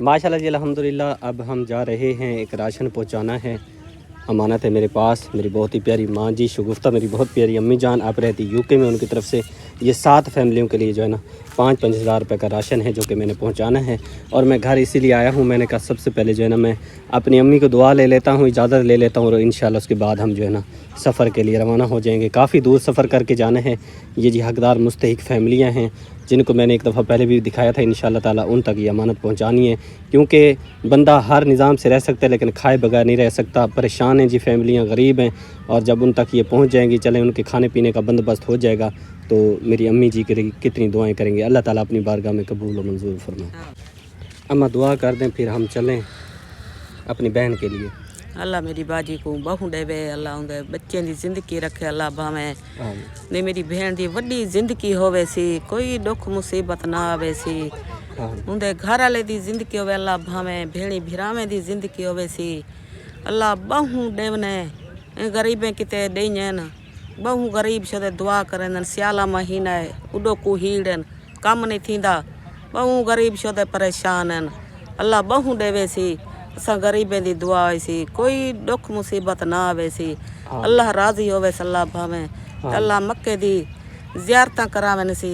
माशाल्लाह जी अल्हम्दुलिल्लाह। अब हम जा रहे हैं, एक राशन पहुंचाना है, अमानत है मेरे पास। मेरी बहुत ही प्यारी माँ जी, शगुफ्ता मेरी बहुत प्यारी अम्मी जान, आप रहती यूके में, उनकी तरफ से ये 7 फैमिलियों के लिए जो है ना 5-5 हज़ार रुपये का राशन है जो कि मैंने पहुंचाना है। और मैं घर इसीलिए आया हूं, मैंने कहा सबसे पहले जो है ना मैं अपनी अम्मी को दुआ ले लेता हूं, इजाज़त ले लेता हूं, और इंशाल्लाह उसके बाद हम जो है ना सफ़र के लिए रवाना हो जाएंगे। काफ़ी दूर सफ़र करके जाना है। ये जी हकदार मुस्तहिक फैमिलियाँ हैं जिनको मैंने एक दफ़ा पहले भी दिखाया था। इंशाल्लाह ताला उन तक ये अमानत पहुंचानी है, क्योंकि बंदा हर निज़ाम से रह सकता है लेकिन खाए बगैर नहीं रह सकता। परेशान हैं जी, फैमिलियाँ गरीब हैं, और जब उन तक ये पहुंच जाएंगी, चलें उनके खाने पीने का बंदोबस्त हो जाएगा, तो मेरी अम्मी जी के लिए कितनी दुआएं करेंगे। अल्लाह ताला अपनी बारगाह में कबूल व मंजूर फरमाए। अम्मा दुआ कर दें, फिर हम चलें अपनी बहन के लिए। अल्लाह मेरी बाजी को बहु देवे, अल्लाह उनके बच्चों की जिंदगी रखे, अल्लाह भावें ने मेरी बहन की वड्डी जिंदगी होवे सी, कोई दुख मुसीबत ना आवे सी, उनके घर वाले की जिंदगी होवे, अल्लाह भावें भेणी भिरावें की जिंदगी होवे सी, अल्लाह बहु देवने गरीबें किते देन, बहु गरीब छे दुआ करें। सियाला महीना है, उडो कुहीड़न कम नहीं थींदा, बहु गरीब छे परेशान हैं, अल्लाह बहु देवे सी, असां गरीबें दी दुआ होई सी, कोई दुख मुसीबत ना आवे सी, अल्लाह राजी होवे सल्ला भावें, अल्लाह मक्के दी ज़ियारतां करावें सी,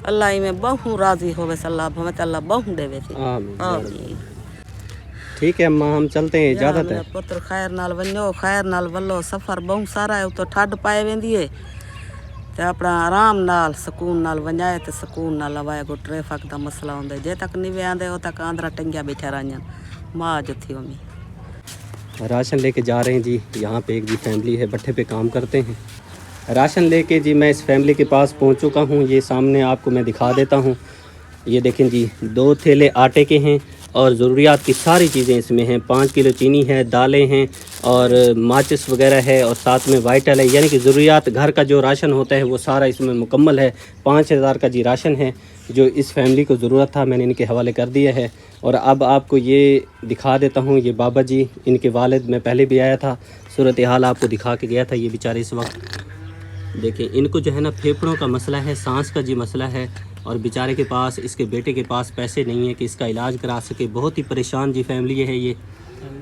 अल्लाह इमें बहु राजी होवे सल्ला भावें, अल्लाह बहु देवे सी। आमीन। ठीक है अम्मा, हम चलते हैं, इजाज़त है। पुत्र खैर नाल वन्यो, खैर नाल वल्लो, सफ़र बहु सारा है, तो ठंड पाए वेंदी है, ते अपना आराम नाल सकून नाल वंजाए, ते सकून नाल आवाए। को ट्रैफिक दा मसला हुंदा, जे तक नहीं वे आंदे, ओ तक आंदरा टंगिया बैठा रहियां माँ जो थी अम्मी। राशन लेके जा रहे हैं जी, यहाँ पे एक जी फैमिली है, भट्ठे पे काम करते हैं। राशन लेके जी मैं इस फैमिली के पास पहुँच चुका हूँ, ये सामने आपको मैं दिखा देता हूँ। ये देखें जी, 2 थैले आटे के हैं और ज़रूरियात की सारी चीज़ें इसमें हैं। 5 किलो चीनी है, दालें हैं और माचिस वगैरह है, और साथ में वाइटल है, यानी कि ज़रूरियात घर का जो राशन होता है वो सारा इसमें मुकम्मल है। 5,000 का जी राशन है जो इस फैमिली को ज़रूरत था, मैंने इनके हवाले कर दिया है। और अब आपको ये दिखा देता हूँ, ये बाबा जी, इनके वालिद, मैं पहले भी आया था, सूरत हाल आपको दिखा के गया था। ये बेचारे इस वक्त देखें, इनको जो है ना फेफड़ों का मसला है, सांस का जी मसला है, और बेचारे के पास, इसके बेटे के पास पैसे नहीं है कि इसका इलाज करा सके। बहुत ही परेशान जी फैमिली है ये,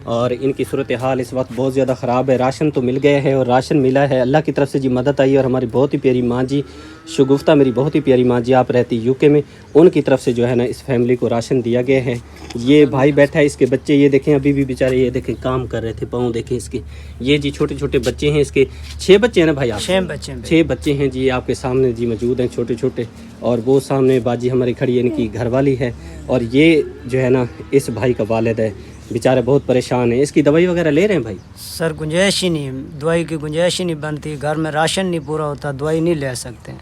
और इनकी सूरत हाल इस वक्त बहुत ज़्यादा ख़राब है। राशन तो मिल गया है, और राशन मिला है, अल्लाह की तरफ से जी मदद आई। और हमारी बहुत ही प्यारी माँ जी, शगुफ्ता मेरी बहुत ही प्यारी माँ जी, आप रहती यूके में, उनकी तरफ से जो है ना इस फैमिली को राशन दिया गया है। ये भाई बैठा है, इसके बच्चे ये देखें अभी भी बेचारे, ये देखें काम कर रहे थे, पाँव देखें इसके, ये जी छोटे छोटे बच्चे हैं इसके। 6 बच्चे हैं ना भाई? आप 6 बच्चे हैं जी, आपके सामने जी मौजूद हैं छोटे छोटे। और वो सामने बाजी हमारी खड़ी है, इनकी घरवाली है, और ये जो है ना इस भाई का वालिद है, बेचारे बहुत परेशान है। इसकी दवाई वगैरह ले रहे हैं भाई? सर गुंजाइश ही नहीं, दवाई की गुंजाइश ही नहीं बनती, घर में राशन नहीं पूरा होता, दवाई नहीं ले सकते।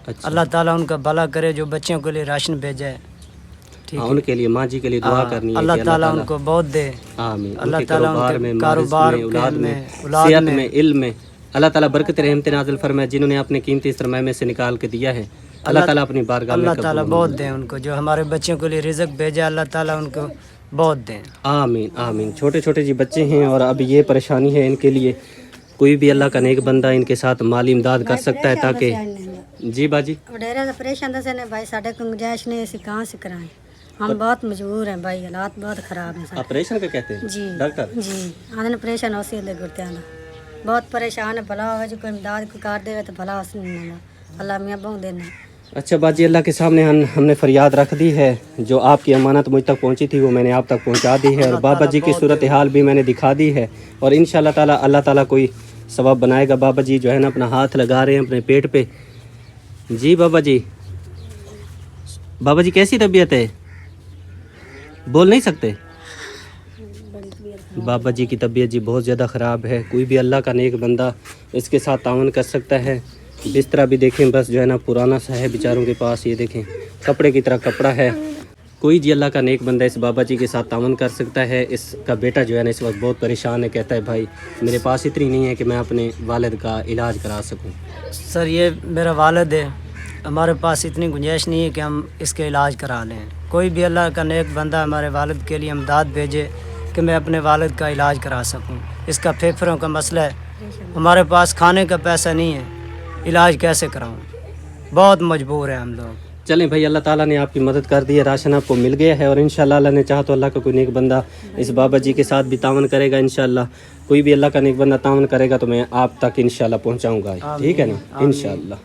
अच्छा, अल्लाह ताला उनका भला करे, जो बच्चों के लिए राशन भेजा है, ठीक है, उनके लिए माँ जी के लिए दुआ करनी है, अल्लाह ताला उनको बहुत दे। आमीन। अल्लाह उनके ताला कारोबार उनके में, कारोबार में, औलाद में, औलाद सेहत में, में, इल्म में अल्लाह ताला बरकत रहमत नाज़िल फरमाए। जिन्होंने अपने कीमती सरमाए में से निकाल के दिया है, अल्लाह ताला अपनी बारगाह में अल्लाह ताला बहुत दे उनको, जो हमारे बच्चों के लिए रिज़्क भेजा, अल्लाह ताला उनको बहुत दें। आमीन आमीन। छोटे छोटे जी बच्चे हैं, और अब ये परेशानी है इनके लिए। कोई भी अल्लाह का नेक बंदा इनके साथ माली इमदाद कर सकता है, ताकि जी बाजी परेशान दसे ने भाई, साढ़े को गुंजाइश नहीं, ऐसी कहाँ से कराएं, हम बहुत मजबूर हैं भाई, हालात बहुत ख़राब हैं। ऑपरेशन का कहते हैं जी डॉक्टर जी, आने परेशान हो सी गुड़ते आना बहुत परेशान है, भला हो जो कोई इमदाद को कर दे तो भला अल्लाह मियाँ बहु देना। अच्छा बाजी, अल्लाह के सामने हमने फरियाद रख दी है, जो आपकी अमानत मुझ तक पहुंची थी वो मैंने आप तक पहुंचा दी है, और बाबा जी की सूरत हाल भी मैंने दिखा दी है, और इंशाल्लाह ताला अल्लाह ताला कोई सवाब बनाएगा। बाबा जी जो है ना अपना हाथ लगा रहे हैं अपने पेट पे। जी बाबा जी, बाबा जी कैसी तबीयत है? बोल नहीं सकते? बाबा जी की तबीयत जी बहुत ज़्यादा ख़राब है। कोई भी अल्लाह का नेक बंदा इसके साथ तावन कर सकता है। बिस्तरा भी देखें बस जो है ना पुराना सा है बेचारों के पास, ये देखें कपड़े की तरह कपड़ा है। कोई जी अल्लाह का नेक बंदा इस बाबा जी के साथ तावन कर सकता है। इसका बेटा जो है ना इस वक्त बहुत परेशान है, कहता है भाई मेरे पास इतनी नहीं है कि मैं अपने वालिद का इलाज करा सकूं। सर ये मेरा वालिद है, हमारे पास इतनी गुंजाइश नहीं है कि हम इसके इलाज करा लें। कोई भी अल्लाह का नेक बंदा हमारे वालिद के लिए इमदाद भेजे कि मैं अपने वालिद का इलाज करा सकूं। इसका फेफड़ों का मसला है, हमारे पास खाने का पैसा नहीं है, इलाज कैसे कराऊं? बहुत मजबूर है हम लोग। चलें भाई, अल्लाह ताला ने आपकी मदद कर दी है, राशन आपको मिल गया है और इंशाल्लाह अल्लाह ने चाहा तो अल्लाह का कोई नेक बंदा इस बाबा जी के साथ भी तावन करेगा। इंशाल्लाह कोई भी अल्लाह का नेक बंदा तावन करेगा तो मैं आप तक इंशाल्लाह पहुंचाऊंगा, ठीक है ना, इंशाल्लाह।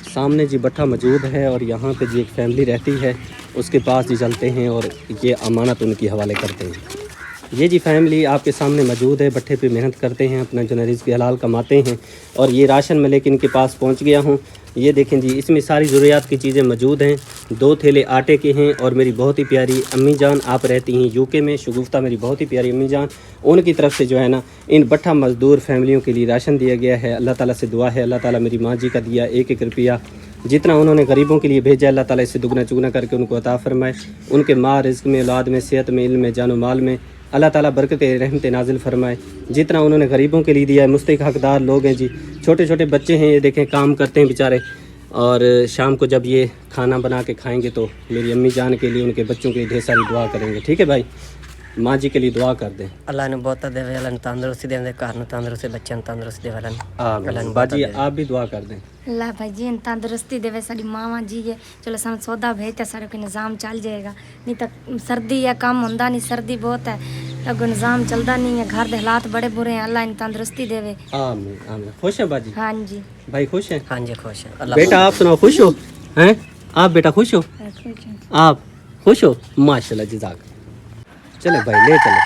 सामने जी भट्ठा मौजूद है और यहाँ पे जी एक फैमिली रहती है, उसके पास जी चलते हैं और ये अमानत उनकी हवाले करते हैं। ये जी फैमिली आपके सामने मौजूद है, भट्ठे पे मेहनत करते हैं, अपना जो रिज़्क़ हलाल कमाते हैं और ये राशन मैं लेके इनके पास पहुंच गया हूं। ये देखें जी, इसमें सारी ज़रूरियात की चीज़ें मौजूद हैं। 2 थैले आटे के हैं और मेरी बहुत ही प्यारी अम्मी जान, आप रहती हैं यूके में, शगुफ्ता मेरी बहुत ही प्यारी अम्मी जान, उनकी तरफ से जो है ना इन भट्ठा मज़दूर फैमिलियों के लिए राशन दिया गया है। अल्लाह ताला से दुआ है, अल्लाह ताला मेरी माँ जी का दिया 1-1 रुपया जितना उन्होंने गरीबों के लिए भेजा, अल्लाह ताला इससे दुगना चुगना करके उनको अता फरमाए। उनके माँ रिज़्क़ में, औलाद में, सेहत में, इल्म में, जान माल में अल्लाह ताला बरकत रहमत नाजिल फरमाए। जितना उन्होंने गरीबों के लिए दिया है, मुस्तहिक हकदार लोग हैं जी, छोटे छोटे बच्चे हैं, ये देखें काम करते हैं बेचारे, और शाम को जब ये खाना बना के खाएंगे तो मेरी अम्मी जान के लिए, उनके बच्चों के लिए ढेर सारी दुआ करेंगे, ठीक है भाई। माँ जी के लिए दुआ कर दें। अल्लाह ने बहुत देवे, अल्लाह ने तंदुरुस्ती देवे, घर में तंदुरुस्ती, बच्चों ने तंदुरुस्ती देवे। आमीन। बाजी आप भी दुआ कर दें। अल्लाह भाई जी तंदुरुस्ती देवे, साड़ी मावा जी है, चलो सानू सौदा भेजते सारा कोई निज़ाम चल जाएगा, नहीं तो सर्दी है, काम होंदा नहीं, सर्दी बहुत है, अगो निज़ाम चलता नहीं है, घर के हालात बड़े बुरे हैं, अल्लाह इन तंदुरुस्ती देवे। आमीन आमीन। खुश है बाजी? हाँ जी भाई खुश हैं? हाँ जी खुश है। बेटा आप सुनाओ, खुश हो हैं आप? बेटा खुश हो आप? खुश हो? माशाल्लाह, जज़ाक। चले भाई, ले चले।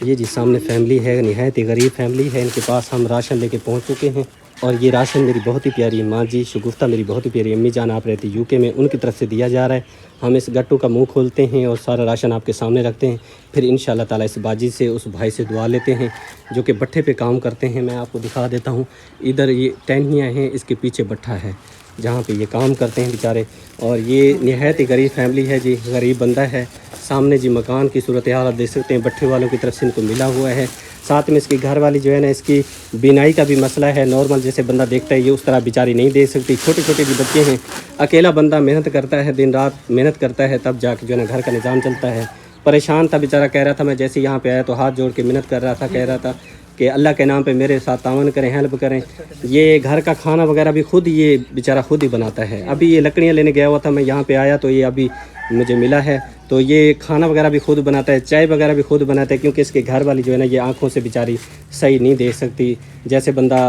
ये जी सामने फैमिली है, निहायत ही गरीब फैमिली है, इनके पास हम राशन लेके पहुंच चुके हैं और ये राशन मेरी बहुत ही प्यारी माँ जी शगुफ्ता, मेरी बहुत ही प्यारी अम्मी जान, आप रहती यूके में, उनकी तरफ से दिया जा रहा है। हम इस गट्टू का मुंह खोलते हैं और सारा राशन आपके सामने रखते हैं, फिर इंशाल्लाह ताला इस बाजी से, उस भाई से दुआ लेते हैं जो कि भट्ठे पे काम करते हैं। मैं आपको दिखा देता हूँ, इधर ये टहनियाँ हैं, इसके पीछे भट्ठा है जहाँ पे ये काम करते हैं बेचारे, और ये निहायत ही गरीब फैमिली है जी, गरीब बंदा है। सामने जी मकान की सूरत हाल आप देख सकते हैं, भट्ठे वालों की तरफ से इनको मिला हुआ है। साथ में इसकी घर वाली जो है ना, इसकी बिनाई का भी मसला है, नॉर्मल जैसे बंदा देखता है ये उस तरह बेचारी नहीं देख सकती। छोटे छोटे भी बच्चे हैं, अकेला बंदा मेहनत करता है, दिन रात मेहनत करता है, तब जाके जो है ना घर का निज़ाम चलता है। परेशान था बेचारा, कह रहा था मैं जैसे यहाँ पे आया तो हाथ जोड़ के मिन्नत कर रहा था, कह रहा था कि अल्लाह के नाम पे मेरे साथ तावन करें, हेल्प करें। ये घर का खाना वगैरह भी खुद ये बेचारा खुद ही बनाता है। अभी ये लकड़ियाँ लेने गया हुआ था, मैं यहाँ पे आया तो ये अभी मुझे मिला है, तो ये खाना वगैरह भी खुद बनाता है, चाय वगैरह भी खुद बनाता है, क्योंकि इसके घर वाली जो है ना ये आँखों से बेचारी सही नहीं देख सकती, जैसे बंदा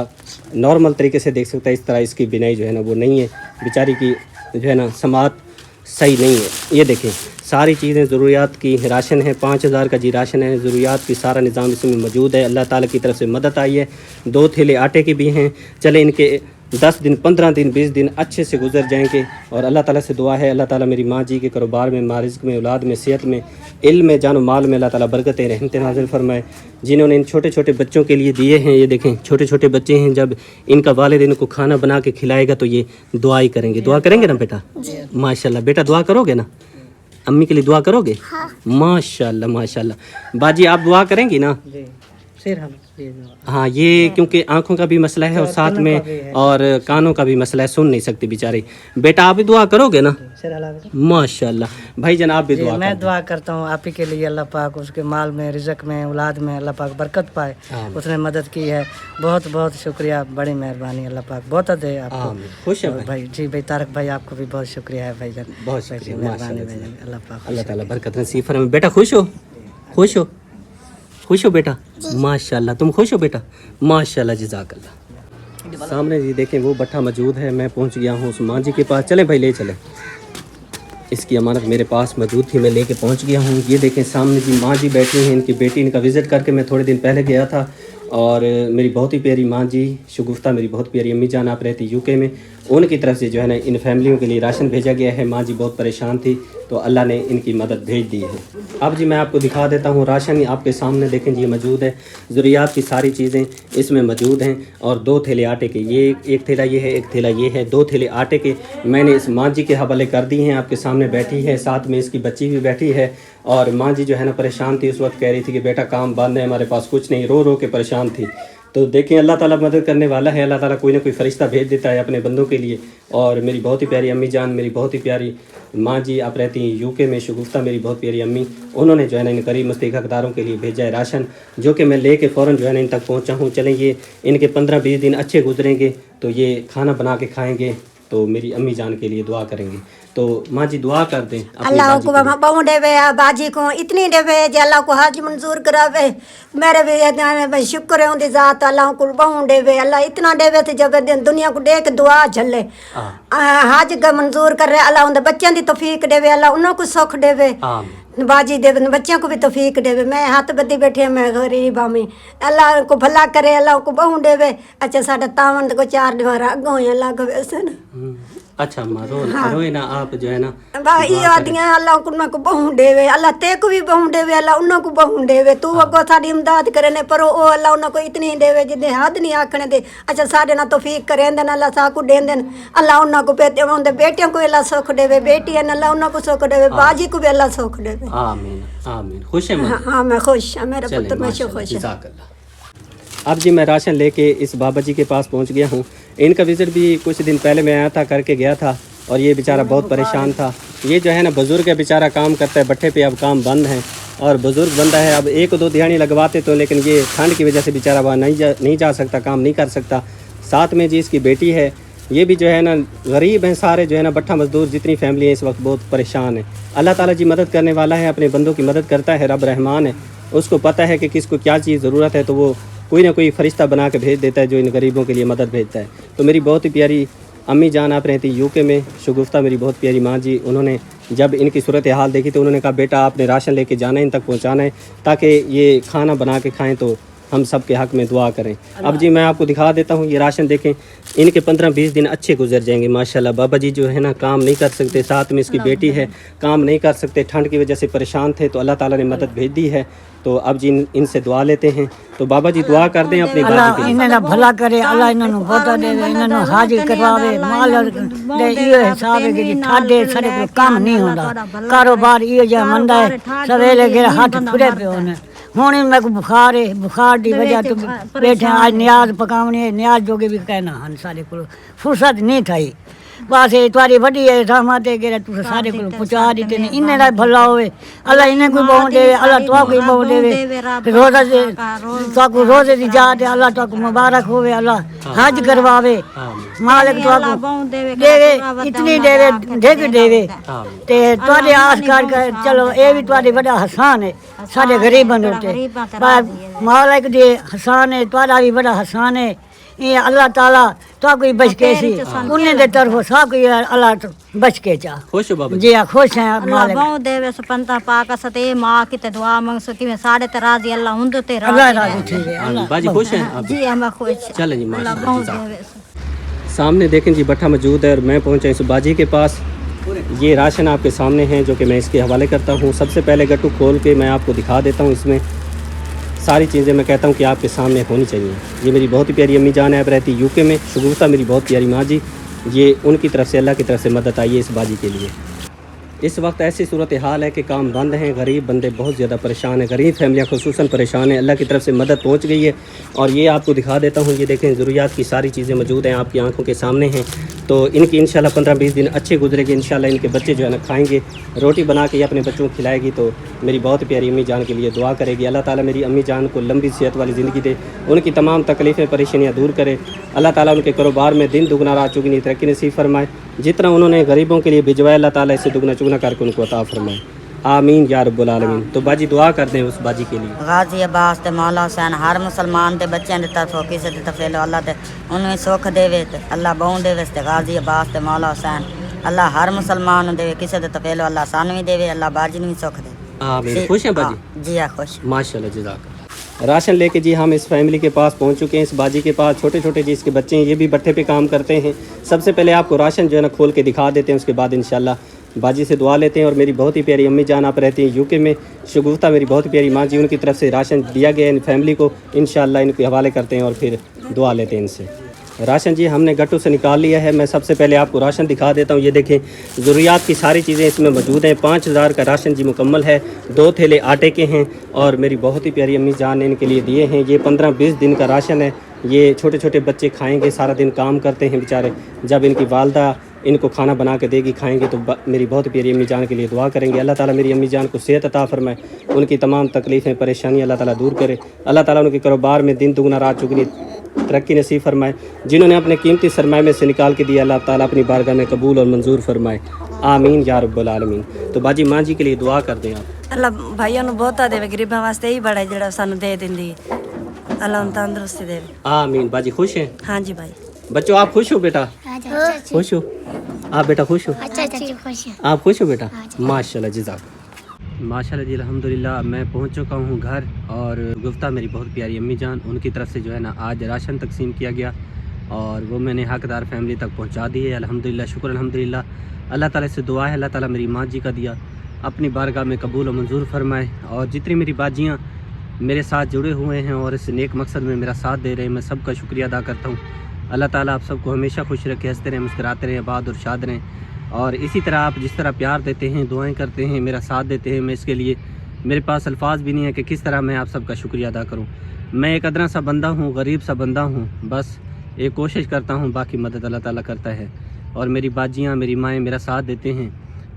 नॉर्मल तरीके से देख सकता है इस तरह इसकी बिनाई जो है ना वो नहीं है, बेचारी की जो है ना समात सही नहीं है। ये देखें सारी चीज़ें ज़रूरियात की राशन है, 5000 का जी राशन है, ज़रूरियात की सारा निज़ाम इसमें मौजूद है। अल्लाह ताला की तरफ से मदद आई है। 2 थैले आटे के भी हैं। चले इनके 10 दिन, 15 दिन, 20 दिन अच्छे से गुजर जाएंगे और अल्लाह ताला से दुआ है, अल्लाह ताला मेरी माँ जी के कारोबार में, मारिज़्क़ में, औलाद में, सेहत में, इल्म में, जान माल में अल्लाह ताला बरकतें रहमतें नाज़िल फरमाए। जिन्होंने इन छोटे छोटे बच्चों के लिए दिए हैं, ये देखें छोटे छोटे बच्चे हैं, जब इनका वालिद इनको खाना बना के खिलाएगा तो ये दुआ ही करेंगे। दुआ करेंगे ना बेटा? माशाल्लाह। बेटा दुआ करोगे ना? अम्मी के लिए दुआ करोगे? हाँ। माशाल्लाह माशाल्लाह। बाजी आप दुआ करेंगी ना? हाँ, ये क्योंकि आंखों का भी मसला है और साथ में और कानों का भी मसला है, सुन नहीं सकती बेचारी। बेटा आप भी दुआ करोगे ना? माशाल्लाह। भाई जन आप भी दुआ? मैं दुआ करता हूँ आप ही के लिए, अल्लाह पाक उसके माल में, रिज़्क़ में, औलाद में अल्लाह पाक बरकत पाए, उसने मदद की है, बहुत बहुत शुक्रिया, बड़ी मेहरबानी, अल्लाह पाक बहुत दे आपको। खुश है भाई जी, भाई तारक भाई आपको भी बहुत शुक्रिया है भाईजान, बहुत शुक्रिया, मेहरबानी भाईजान, अल्लाह पाक अल्लाह ताला बरकत नसीब फरमाए। बेटा खुश हो? खुश हो? खुश हो बेटा? माशाल्लाह। तुम खुश हो बेटा? माशाल्लाह, जज़ाकल्लाह। सामने जी देखें वो भट्ठा मौजूद है, मैं पहुंच गया हूं उस माँ जी के पास। चलें भाई ले चलें, इसकी अमानत मेरे पास मौजूद थी, मैं लेके पहुंच गया हूं। ये देखें सामने जी माँ जी बैठी हैं, इनकी बेटी, इनका विज़िट करके मैं थोड़े दिन पहले गया था और मेरी बहुत ही प्यारी माँ जी शगुफ्ता, मेरी बहुत प्यारी अम्मी जान, आप रहती यूके में, उनकी तरफ से जो है ना इन फैमिलियों के लिए राशन भेजा गया है। माँ जी बहुत परेशान थी तो अल्लाह ने इनकी मदद भेज दी है। अब जी मैं आपको दिखा देता हूँ राशन, आपके सामने देखें जी ये मौजूद है, ज़रूरियात की सारी चीज़ें इसमें मौजूद हैं। और 2 थैले आटे के, ये एक थैला ये है, एक थैला ये है, 2 थैले आटे के मैंने इस माँ जी के हवाले कर दी हैं। आपके सामने बैठी है, साथ में इसकी बच्ची भी बैठी है और माँ जी जो है ना परेशान थी, उस वक्त कह रही थी कि बेटा काम बंद है, हमारे पास कुछ नहीं, रो रो के परेशान थी। तो देखें अल्लाह ताला मदद करने वाला है, अल्लाह ताला कोई ना कोई फ़रिश्ता भेज देता है अपने बंदों के लिए। और मेरी बहुत ही प्यारी अम्मी जान, मेरी बहुत ही प्यारी माँ जी, आप रहती हैं यूके में, शगुफ्ता मेरी बहुत प्यारी अम्मी, उन्होंने जो है ना इन गरीब मुस्तहिक़ हक़दारों के लिए भेजा है राशन, जो कि मैं लेके फ़ौरन जो है ना इन तक पहुँचा हूँ। चलें ये इनके 15-20 दिन अच्छे गुजरेंगे तो ये खाना बना के खाएँगे تو میری अम्मी जान के लिए दुआ करेंगे। तो माँ जी दुआ कर दें अपनी अल्लाह बाजी को के लिए। बहु देवे बाजी को इतनी देवे जे अल्लाह को हज मंजूर करावे। मेरे भी शुक्र है उनकी जात अल्लाह को बहु देवे। अल्लाह इतना देवे तो जब दुनिया को देख दुआ झले हज का मंजूर करे। अल्लाह उनके बच्चों की तौफीक देवे। अल्लाह उन्होंने को सुख देवे। आमीन बाजी देवे बच्चों को भी तौफीक देवे। मैं हाथ बदी बैठी मैं गरीब आमी अल्लाह को भला करे। अल्लाह को बहु देवे। अच्छा साढ़े तावन को 4 दीवार अगों अल्लाह को वैसे अच्छा माँ रोए ना आप जो है ना भाई आदियां अल्लाह को बहु देवे। अल्लाह ते को भी बहु देवे। अल्लाह उन्हों को बहु देवे। तू अगो साड़ी इमदाद करे ने पर ओ अल्लाह उन्हों को इतनी देवे जिदे हद नहीं आखने दे। अच्छा साढ़े ना तौफीक करे देन अल्लाह साकू देन देन। अल्लाह उन्हों को पेटे उनके बेटियों को अल्लाह सुख देवे। बेटी है अल्लाह उन्हों को सुख देवे। बाजी को भी अल्लाह सुख देवे। आमीन आमीन। खुश है माँ? हाँ मैं खुश हाँ मेरा चलें, पुत्र मैं माशाल्लाह, खुश है। जज़ाकल्लाह। अब जी मैं राशन लेके इस बाबा जी के पास पहुंच गया हूं। इनका विज़िट भी कुछ दिन पहले मैं आया था, करके गया था और ये बेचारा बहुत परेशान था। ये जो है ना बुज़ुर्ग है बेचारा, काम करता है भट्ठे पे, अब काम बंद है और बुज़ुर्ग बंदा है। अब 1-2 दिहाड़ी लगवाते तो, लेकिन ये ठंड की वजह से बेचारा वहाँ नहीं जा सकता, काम नहीं कर सकता। साथ में जी इसकी बेटी है, ये भी जो है ना गरीब हैं सारे, जो है ना भट्ठा मजदूर जितनी फैमिली है इस वक्त बहुत परेशान है। अल्लाह ताला जी मदद करने वाला है, अपने बंदों की मदद करता है। रब रहमान है, उसको पता है कि किसको क्या चीज़ ज़रूरत है तो वो कोई ना कोई फ़रिश्ता बना के भेज देता है जो इन गरीबों के लिए मदद भेजता है। तो मेरी बहुत ही प्यारी अम्मी जान आप रहती यूके में, शगुफ्ता मेरी बहुत प्यारी माँ जी, उन्होंने जब इनकी सूरत हाल देखी तो उन्होंने कहा बेटा आपने राशन लेके जाना है, इन तक पहुँचाना है ताकि ये खाना बना के खाएँ तो हम सब के हक़ में दुआ करें। अब जी मैं आपको दिखा देता हूँ ये राशन देखें। इनके 15-20 दिन अच्छे गुजर जाएंगे माशाल्लाह। बाबा जी जो है ना काम नहीं कर सकते, साथ में इसकी बेटी है काम नहीं कर सकते, ठंड की वजह से परेशान थे तो अल्लाह ताला ने मदद भेज दी है। तो अब जी इनसे दुआ लेते हैं। तो बाबा जी दुआ कर दें अपनी बाजी अल्लाह के लिए। इन्हें भला करे। अल्लाह इन्होंने बोता दे इन्होंने हाजिर करवावे। माल दे यो हिसाब है कि ठाडे सारे को काम नहीं होता। कारोबार यो जा मंदा है, सवेले के हाथ फुरे पे होने। हुण मेरे को बुखार है, बुखार की वजह तो बैठे आज न्याज पकावनी है, न्याज जोगे भी कहना हन सारे को फुर्सत नहीं थी। बस ये तुम्हारी बड़ी है रहमत है कि तुम सारे को पहुंचा देते ने। इन्हें ला भला होवे, अल्लाह इन्हें कोई बहु देवे, अल्लाह तो कोई बहु देवे। रोजा से तो रोजे दी जात है, अल्लाह तो मुबारक होवे, अल्लाह हज करवावे। मालिक तो देवे इतनी देवे ढेग देवे ते तुम्हारे आस कर चलो ये भी तुम्हारे बड़ा हसान है सारे गरीबों के। मालिक दे हसान है, तुम्हारा भी बड़ा हसान है। ये अल्लाह ताला तो कोई बच के सी उन्हें दे तरफ सब कोई अल्लाह तो बच के चा। खुश हो बाबा जी हाँ खुश हैं मालिक। बहु देवे सुपंता पाक सते माँ की ते दुआ मंग सकी में साढ़े ते राजी अल्लाह हुंदो ते अल्लाह राजी ठीक है। बाजी खुश हैं आप? जी हम खुश चलें जी अल्लाह माशाल्लाह। बहु जज़ाक। देवे। सामने देखें जी भट्ठा मौजूद है और मैं पहुंचा इस बाजी के पास। ये राशन आपके सामने है जो कि मैं इसके हवाले करता हूँ। सबसे पहले गट्टू खोल के मैं आपको दिखा देता हूँ। इसमें सारी चीज़ें मैं कहता हूँ कि आपके सामने होनी चाहिए। ये मेरी बहुत ही प्यारी अम्मी जान है, अब रहती यूके में। शगुफ्ता मेरी बहुत प्यारी माँ जी, ये उनकी तरफ से अल्लाह की तरफ से मदद आई है इस बाजी के लिए। इस वक्त ऐसी सूरत हाल है कि काम बंद हैं, गरीब बंदे बहुत ज़्यादा परेशान हैं, गरीब फैमिलियाँ खुसूसन परेशान हैं। अल्लाह की तरफ से मदद पहुंच गई है और ये आपको दिखा देता हूँ। ये देखें ज़रूरियात की सारी चीज़ें मौजूद हैं, आपकी आंखों के सामने हैं। तो इनकी इंशाल्लाह 15-20 दिन अच्छे गुजरेंगे इंशाल्लाह। इनके बच्चे जो है ना खाएंगे, रोटी बना के ये अपने बच्चों को खिलाएगी। तो मेरी बहुत प्यारी अम्मी जान के लिए दुआ करेगी। अल्लाह ताला मेरी अम्मी जान को लंबी सेहत वाली ज़िंदगी दे, उनकी तमाम तकलीफ़ें परेशानियाँ दूर करे। अल्लाह ताला उनके कारोबार में दिन दुगना रात चुगनी तरक्की नसीब फरमाए। जितना उन्होंने गरीबों के लिए भिजवाया अल्लाह ताला इससे दुगना चुगना करके उनको अता फरमाए। आमीन या रब्बुल आलमीन। तो बाजी दुआ कर दें उस बाजी के लिए। गाजी अब्बास ते मौला हुसैन हर मुसलमान दे बच्चों दे तरफों किसे दे तफेलो अल्लाह ते उन्हें सुख देवे ते अल्लाह बहु देवे ते गाजी अब्बास ते मौला हुसैन अल्लाह हर मुसलमान देवे किसे दे तफेलो अल्लाह सानू भी देवे, अल्लाह बाजी भी सुख दे। आमीन। खुश हैं बाजी? जी हाँ खुश माशाल्लाह जज़ाक। राशन लेके जी हम इस फैमिली के पास पहुंच चुके हैं। इस बाजी के पास छोटे छोटे जी इसके बच्चे हैं, ये भी भट्ठे पे काम करते हैं। सबसे पहले आपको राशन जो है ना खोल के दिखा देते हैं, उसके बाद इंशाल्लाह बाजी से दुआ लेते हैं। और मेरी बहुत ही प्यारी अम्मी जान आप रहती हैं यूके में, शगुफ्ता मेरी बहुत प्यारी माँ जी, उनकी तरफ से राशन दिया गया है इन फैमिली को। इंशाल्लाह इनके हवाले करते हैं और फिर दुआ लेते हैं इनसे। राशन जी हमने गट्टू से निकाल लिया है। मैं सबसे पहले आपको राशन दिखा देता हूँ। ये देखें ज़रूरियात की सारी चीज़ें इसमें मौजूद हैं। 5000 का राशन जी मुकम्मल है। 2 थैले आटे के हैं और मेरी बहुत ही प्यारी अम्मी जान ने इनके लिए दिए हैं। ये 15-20 दिन का राशन है। ये छोटे छोटे बच्चे खाएंगे, सारा दिन काम करते हैं बेचारे। जब इनकी वालदा इनको खाना बना के देगी, खाएंगे तो मेरी बहुत प्यारी अम्मी जान के लिए दुआ करेंगे। अल्लाह ताला मेरी अम्मी जान को सेहत अता फरमाए, उनकी तमाम तकलीफ़ें परेशानी अल्लाह ताला दूर करे। अल्लाह ताला उनके कारोबार में दिन दुगना रात चुगनी तरक्की नसीब फरमाए। जिन्होंने अपने कीमती सरमाए में से निकाल के दिया, अल्लाह ताला अपनी बारगाह में कबूल और मंजूर फरमाए। आमीन या रब्बल आलमीन। तो बाजी माँ जी के लिए दुआ कर दें आप। ਅੱਲਾ ਭਾਈਆਂ ਨੂੰ ਬਹੁਤਾ ਦੇਵੇ, ਗਰੀਬਾਂ ਵਾਸਤੇ ਹੀ ਬੜਾ ਜਿਹੜਾ ਸਾਨੂੰ ਦੇ ਦਿੰਦੀ ਹੈ। ਅੱਲਾ ਨੂੰ ਤੰਦਰੁਸਤੀ ਦੇਵੇ। आमीन। बाजी खुश हैं? हाँ जी भाई। बच्चों आप खुश हो बेटा? खुश हो आप बेटा? खुश हो आप? खुश हो बेटा? माशाल्लाह जज़ाक। माशाल्लाह जी अल्हम्दुलिल्लाह। मैं पहुंच चुका हूं घर और गुफ्ता मेरी बहुत प्यारी अम्मी जान, उनकी तरफ से जो है ना आज राशन तकसीम किया गया और वो मैंने हकदार फैमिली तक पहुंचा दी है। अल्हम्दुलिल्लाह, शुक्र अल्हम्दुलिल्लाह। अल्लाह ताला से दुआ है अल्लाह ताला मेरी माँ जी का दिया अपनी बारगाह में कबूल और मंजूर फरमाए। और जितनी मेरी बाजियाँ मेरे साथ जुड़े हुए हैं और इस नेक मकसद में मेरा साथ दे रहे हैं, मैं सबका शुक्रिया अदा करता हूँ। अल्लाह ताला आप सबको हमेशा खुश रखे, हंसते रहें, मुस्कुराते रहें, आबाद और शाद रहें। और इसी तरह आप जिस तरह प्यार देते हैं, दुआएं करते हैं, मेरा साथ देते हैं, मैं इसके लिए मेरे पास अल्फाज भी नहीं है कि किस तरह मैं आप सबका शुक्रिया अदा करूँ। मैं एक अदना सा बंदा हूँ, गरीब सा बंदा हूँ, बस एक कोशिश करता हूँ, बाकी मदद अल्लाह ताला करता है। और मेरी बाजियाँ मेरी माएँ मेरा साथ देते हैं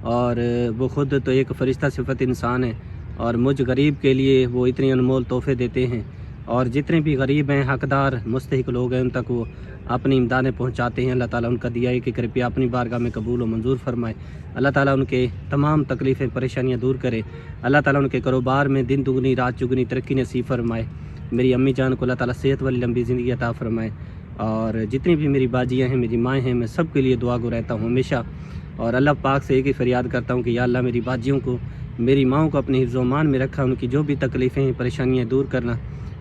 और वो ख़ुद तो एक फ़रिश्ता सिफत इंसान है और मुझ गरीब के लिए वो इतने अनमोल तोहफ़े देते हैं। और जितने भी गरीब हैं, हकदार मुस्तहिक लोग हैं, उन तक वो अपनी इमदादें पहुँचाते हैं। अल्लाह ताला उनका दिया है कि कृपया अपनी बारगाह में कबूल और मंजूर फरमाए। अल्लाह ताला उनके तमाम तकलीफ़ें परेशानियाँ दूर करे। अल्लाह ताला उनके कारोबार में दिन दुगनी रात चुगनी तरक्की नसीब फरमाए। मेरी अम्मी जान को अल्लाह ताला सेहत वाली लंबी ज़िंदगी अता फरमाए। और जितनी भी मेरी बाजियाँ हैं, मेरी माएँ हैं, मैं सब के लिए दुआ गो रहता हूँ हमेशा। और अल्लाह पाक से एक ही फरियाद करता हूँ कि या अल्लाह मेरी बाजियों को, मेरी माँओं को अपने हिफ्ज़ मान में रखा, उनकी जो भी तकलीफ़ें हैं, परेशानियाँ दूर करना।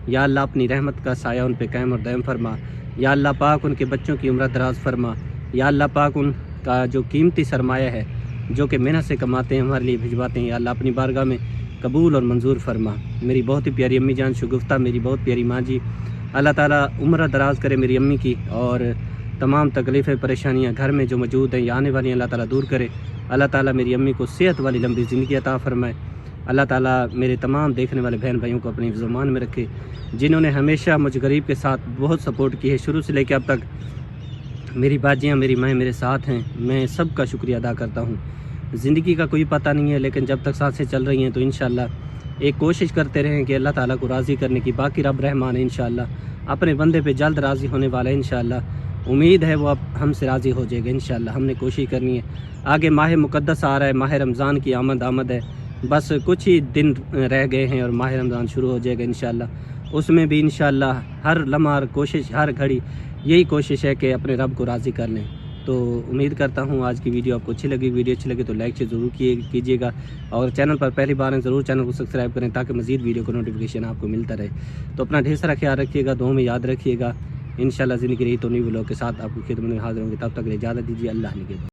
या अल्लाह अपनी रहमत का साया उन पे कायम और दायम फरमा। या अल्लाह पाक उनके बच्चों की उम्र दराज फरमा। या अल्लाह पाक उनका जो कीमती सरमाया है, जो कि मेहनत से कमाते हैं, हमारे लिए भिजवाते हैं, या अल्लाह अपनी बारगाह में कबूल और मंजूर फरमा। मेरी बहुत ही प्यारी अम्मी जान शुगुफ्ता, मेरी बहुत प्यारी माँ जी, अल्लाह ताला उम्र दराज करे मेरी अम्मी की। और तमाम तकलीफ़ें परेशानियाँ घर में जो मौजूद हैं या आने वाली अल्लाह ताला दूर करे। अल्लाह ताला मेरी अम्मी को सेहत वाली लंबी ज़िंदगी अता फरमाए। अल्लाह ताला मेरे तमाम देखने वाले बहन भाइयों को अपनी ज़ुबान में रखे, जिन्होंने हमेशा मुझ गरीब के साथ बहुत सपोर्ट की है शुरू से लेकर अब तक। मेरी बाजियाँ मेरी माएँ मेरे साथ हैं, मैं सबका शुक्रिया अदा करता हूँ। ज़िंदगी का कोई पता नहीं है, लेकिन जब तक सांसें चल रही हैं तो इंशाअल्लाह एक कोशिश करते रहें कि अल्लाह ताला को राज़ी करने की। बाकी रब रहमान है, इंशाअल्लाह अपने बंदे पे जल्द राज़ी होने वाला है इंशाअल्लाह। उम्मीद है वो अब हमसे राज़ी हो जाएगा इंशाअल्लाह। हमने कोशिश करनी है। आगे माह मुक़द्दस आ रहा है, माह रमज़ान की आमद है, बस कुछ ही दिन रह गए हैं और माह रमज़ान शुरू हो जाएगा इंशाअल्लाह। उसमें भी इंशाअल्लाह हर लम्हा, हर कोशिश, हर घड़ी यही कोशिश है कि अपने रब को राज़ी कर लें। तो उम्मीद करता हूँ आज की वीडियो आपको अच्छी लगी। वीडियो अच्छी लगी तो लाइक ज़रूर कीजिएगा और चैनल पर पहली बार हैं ज़रूर चैनल को सब्सक्राइब करें ताकि मज़ीद वीडियो को नोटिफिकेशन आपको मिलता रहे। तो अपना ढेर सारा ख्याल रखिएगा, दुआ में याद रखिएगा। इंशाअल्लाह ज़िंदगी रही तो नई व्लॉग के साथ आपकी खिदमत में हाज़िर होंगे। तब तक इजाज़त दीजिए। अल्लाह निगहबान।